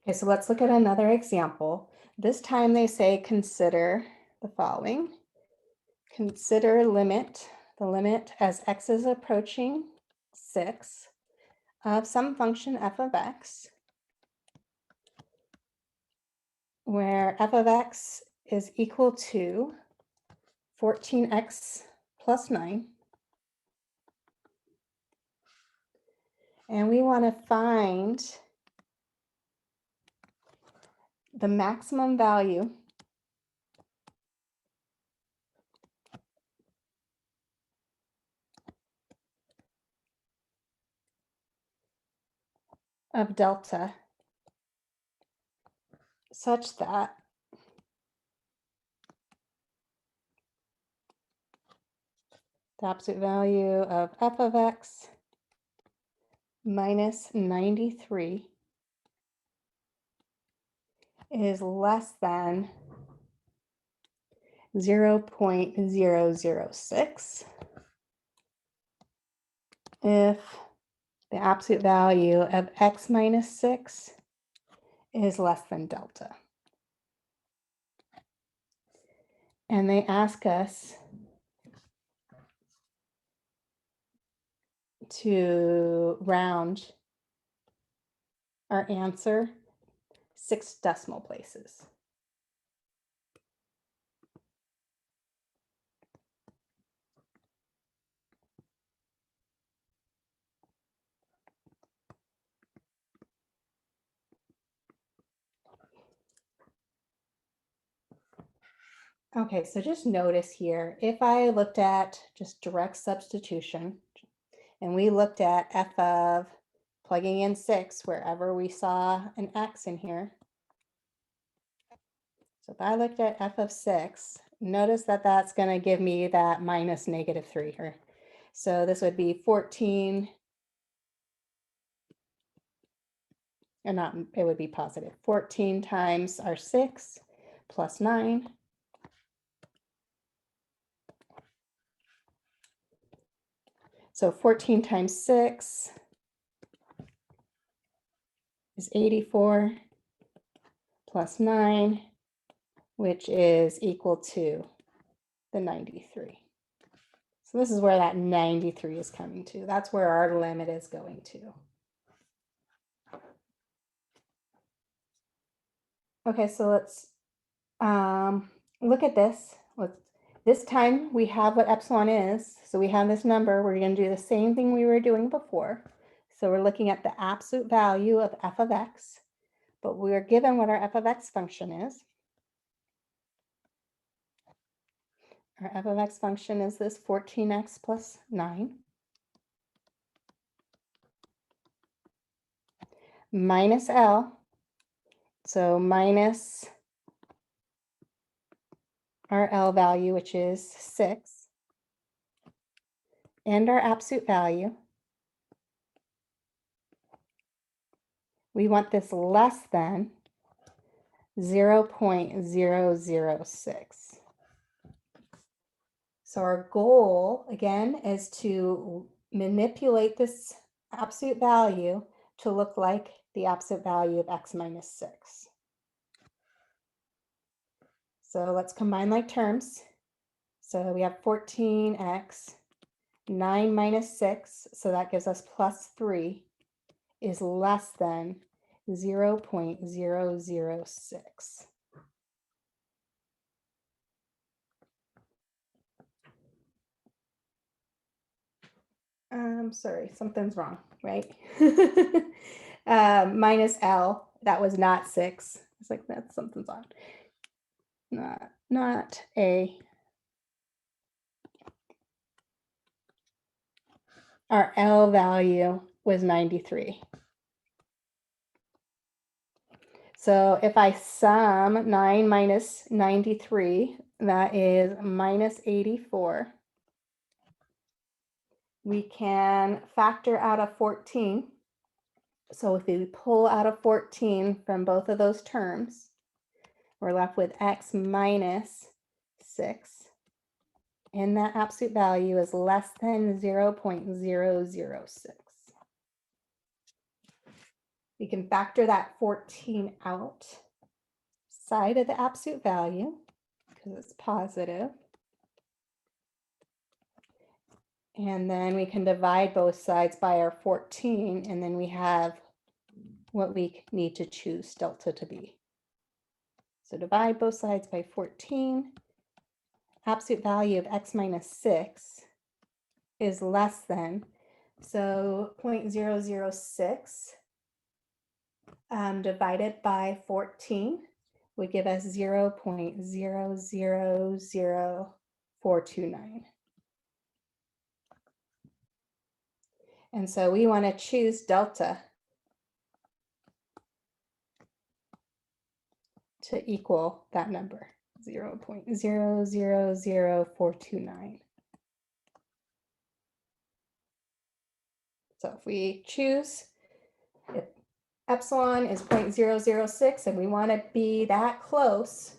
Okay, so let's look at another example. This time they say consider the following. Consider the limit as x is approaching 6 of some function f of x, where f of x is equal to 14x plus 9. And we want to find the maximum value of delta such that the absolute value of f of x minus 93 is less than 0.006 if the absolute value of x minus 6 is less than delta. And they ask us to round our answer 6 decimal places. Okay, so just notice here, if I looked at just direct substitution, and we looked at f of plugging in 6 wherever we saw an x in here. So if I looked at f of 6, notice that that's going to give me that minus -3 here. So this would be 14, and not, it would be positive. 14 times our 6 plus 9. So 14 times 6 is 84 plus 9, which is equal to the 93. So this is where that 93 is coming to. That's where our limit is going to. Okay, so let's look at this. This time we have what epsilon is. So we have this number. We're going to do the same thing we were doing before. So we're looking at the absolute value of f of x, but we're given what our f of x function is. Our f of x function is this 14x plus 9 minus L. So minus our L value, which is 6, and our absolute value. We want this less than 0.006. So our goal, again, is to manipulate this absolute value to look like the absolute value of x minus 6. So let's combine like terms. So we have 14x, 9 minus 6, so that gives us plus 3, is less than 0.006. Sorry, something's wrong, right? Minus L, that was not 6. It's like that something's on. Not A. Our L value was 93. So if I sum 9 minus 93, that is minus 84. We can factor out of 14. So if we pull out of 14 from both of those terms, we're left with x minus 6. And that absolute value is less than 0.006. We can factor that 14 out side of the absolute value because it's positive. And then we can divide both sides by our 14, and then we have what we need to choose delta to be. So divide both sides by 14. Absolute value of x minus 6 is less than, so 0.006 divided by 14 would give us 0.000429. And so we want to choose delta to equal that number, 0.000429. So if we choose, if epsilon is 0.006 and we want to be that close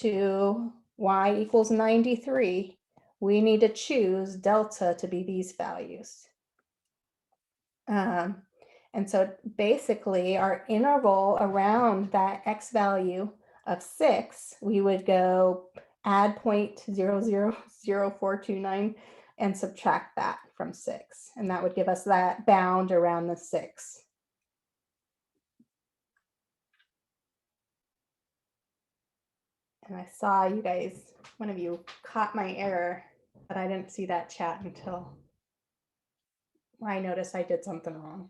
to y equals 93, we need to choose delta to be these values. And so basically our interval around that x value of 6, we would go add 0.000429 and subtract that from 6. And that would give us that bound around the 6. And I saw you guys, one of you caught my error, but I didn't see that chat until I noticed I did something wrong.